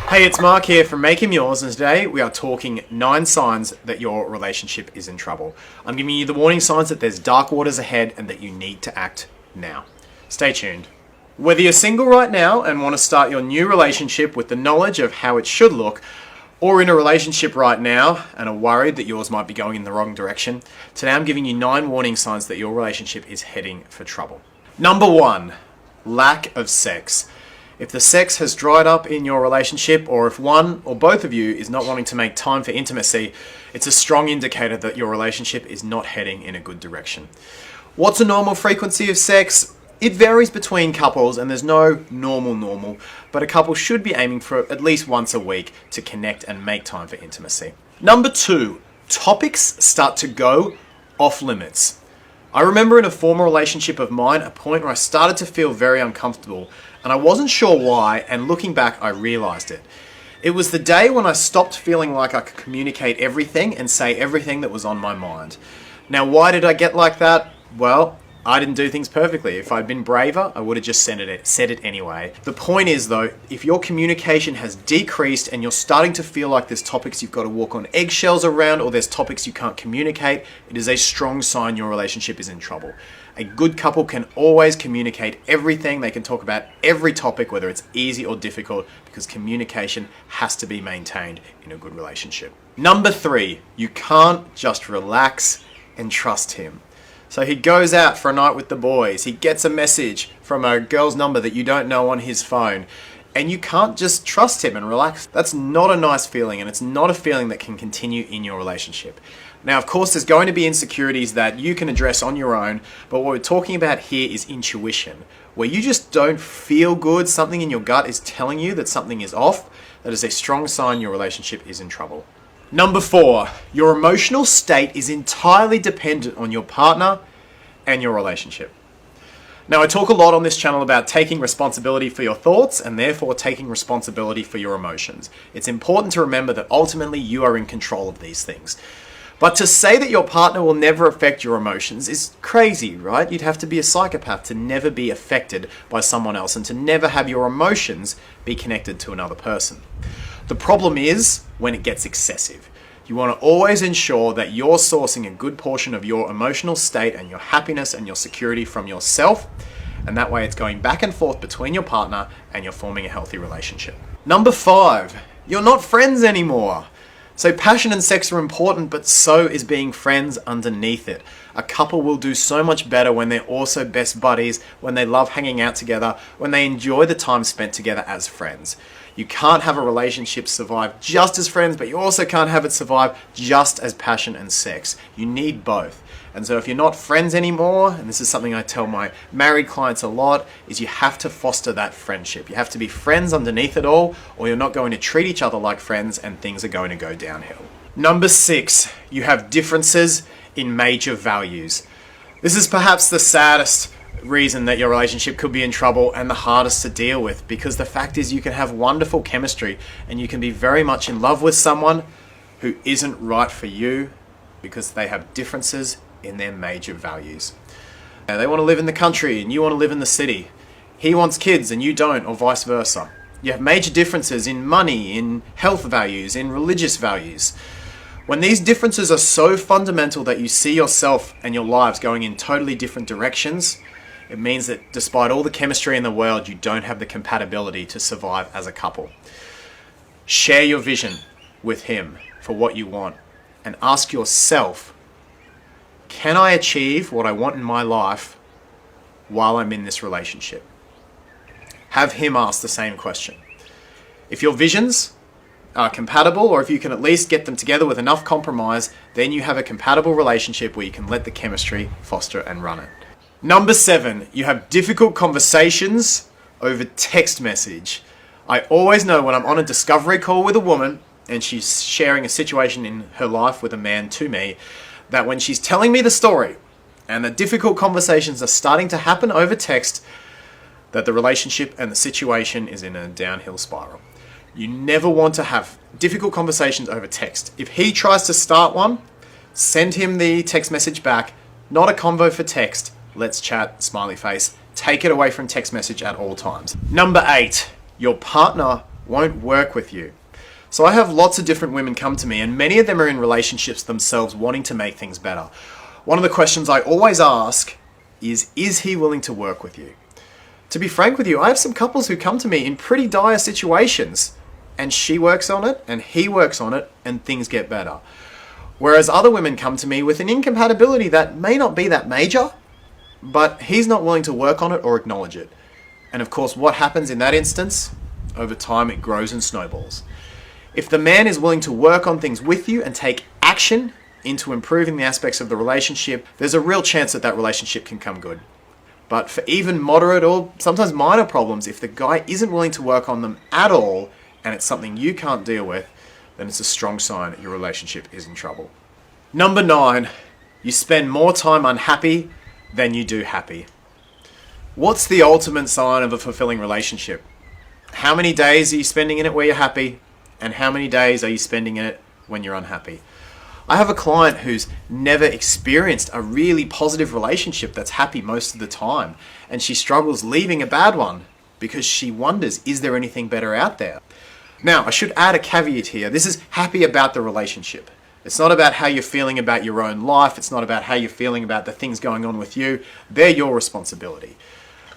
Hey, it's Mark here from Make Him Yours, and today we are talking 9 signs that your relationship is in trouble. I'm giving you the warning signs that there's dark waters ahead and that you need to act now. Stay tuned. Whether you're single right now and want to start your new relationship with the knowledge of how it should look, or in a relationship right now and are worried that yours might be going in the wrong direction, today I'm giving you 9 warning signs that your relationship is heading for trouble. Number 1, lack of sex. If the sex has dried up in your relationship, or if one or both of you is not wanting to make time for intimacy, it's a strong indicator that your relationship is not heading in a good direction. What's a normal frequency of sex? It varies between couples and there's no normal, but a couple should be aiming for at least once a week to connect and make time for intimacy. Number 2, topics start to go off limits. I remember in a former relationship of mine, a point where I started to feel very uncomfortable and I wasn't sure why, and looking back, I realized it. It was the day when I stopped feeling like I could communicate everything and say everything that was on my mind. Now, why did I get like that? Well, I didn't do things perfectly. If I'd been braver, I would have just said it anyway. The point is though, if your communication has decreased and you're starting to feel like there's topics you've got to walk on eggshells around, or there's topics you can't communicate, it is a strong sign your relationship is in trouble. A good couple can always communicate everything. They can talk about every topic, whether it's easy or difficult, because communication has to be maintained in a good relationship. Number 3, you can't just relax and trust him. So he goes out for a night with the boys. He gets a message from a girl's number that you don't know on his phone. And you can't just trust him and relax. That's not a nice feeling, and it's not a feeling that can continue in your relationship. Now, of course, there's going to be insecurities that you can address on your own, but what we're talking about here is intuition, where you just don't feel good. Something in your gut is telling you that something is off. That is a strong sign your relationship is in trouble. Number 4, your emotional state is entirely dependent on your partner and your relationship. Now, I talk a lot on this channel about taking responsibility for your thoughts and therefore taking responsibility for your emotions. It's important to remember that ultimately you are in control of these things. But to say that your partner will never affect your emotions is crazy, right? You'd have to be a psychopath to never be affected by someone else and to never have your emotions be connected to another person. The problem is when it gets excessive. You want to always ensure that you're sourcing a good portion of your emotional state and your happiness and your security from yourself, and that way it's going back and forth between your partner and you're forming a healthy relationship. Number 5, you're not friends anymore. So passion and sex are important, but so is being friends underneath it. A couple will do so much better when they're also best buddies, when they love hanging out together, when they enjoy the time spent together as friends. You can't have a relationship survive just as friends, but you also can't have it survive just as passion and sex. You need both. And so if you're not friends anymore, and this is something I tell my married clients a lot, is you have to foster that friendship. You have to be friends underneath it all, or you're not going to treat each other like friends and things are going to go downhill. Number 6, you have differences in major values. This is perhaps the saddest reason that your relationship could be in trouble and the hardest to deal with, because the fact is you can have wonderful chemistry and you can be very much in love with someone who isn't right for you because they have differences in their major values. Now, they want to live in the country and you want to live in the city. He wants kids and you don't, or vice versa. You have major differences in money, in health values, in religious values. When these differences are so fundamental that you see yourself and your lives going in totally different directions, it means that despite all the chemistry in the world, you don't have the compatibility to survive as a couple. Share your vision with him for what you want and ask yourself, can I achieve what I want in my life while I'm in this relationship? Have him ask the same question. If your visions are compatible, or if you can at least get them together with enough compromise, then you have a compatible relationship where you can let the chemistry foster and run it. Number 7, you have difficult conversations over text message. I always know when I'm on a discovery call with a woman and she's sharing a situation in her life with a man to me, that when she's telling me the story and the difficult conversations are starting to happen over text, that the relationship and the situation is in a downhill spiral. You never want to have difficult conversations over text. If he tries to start one, send him the text message back, not a convo for text. Let's chat, smiley face. Take it away from text message at all times. Number 8, your partner won't work with you. So I have lots of different women come to me, and many of them are in relationships themselves wanting to make things better. One of the questions I always ask is he willing to work with you? To be frank with you, I have some couples who come to me in pretty dire situations, and she works on it and he works on it and things get better. Whereas other women come to me with an incompatibility that may not be that major, but he's not willing to work on it or acknowledge it. And of course, what happens in that instance? Over time, it grows and snowballs. If the man is willing to work on things with you and take action into improving the aspects of the relationship, there's a real chance that that relationship can come good. But for even moderate or sometimes minor problems, if the guy isn't willing to work on them at all, and it's something you can't deal with, then it's a strong sign that your relationship is in trouble. Number 9, you spend more time unhappy than you do happy. What's the ultimate sign of a fulfilling relationship? How many days are you spending in it where you're happy? And how many days are you spending in it when you're unhappy? I have a client who's never experienced a really positive relationship that's happy most of the time, and she struggles leaving a bad one because she wonders, is there anything better out there? Now, I should add a caveat here. This is happy about the relationship. It's not about how you're feeling about your own life. It's not about how you're feeling about the things going on with you. They're your responsibility.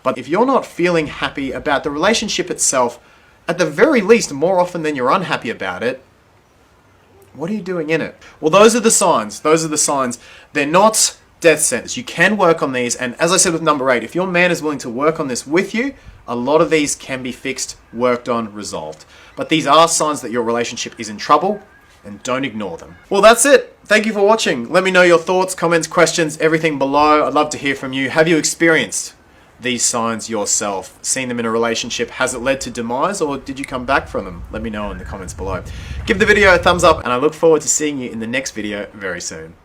But if you're not feeling happy about the relationship itself, at the very least, more often than you're unhappy about it, what are you doing in it? Well, those are the signs. Those are the signs. They're not death sentence. You can work on these. And as I said with number 8, if your man is willing to work on this with you, a lot of these can be fixed, worked on, resolved. But these are signs that your relationship is in trouble, and don't ignore them. Well, that's it. Thank you for watching. Let me know your thoughts, comments, questions, everything below. I'd love to hear from you. Have you experienced these signs yourself? Seen them in a relationship? Has it led to demise, or did you come back from them? Let me know in the comments below. Give the video a thumbs up, and I look forward to seeing you in the next video very soon.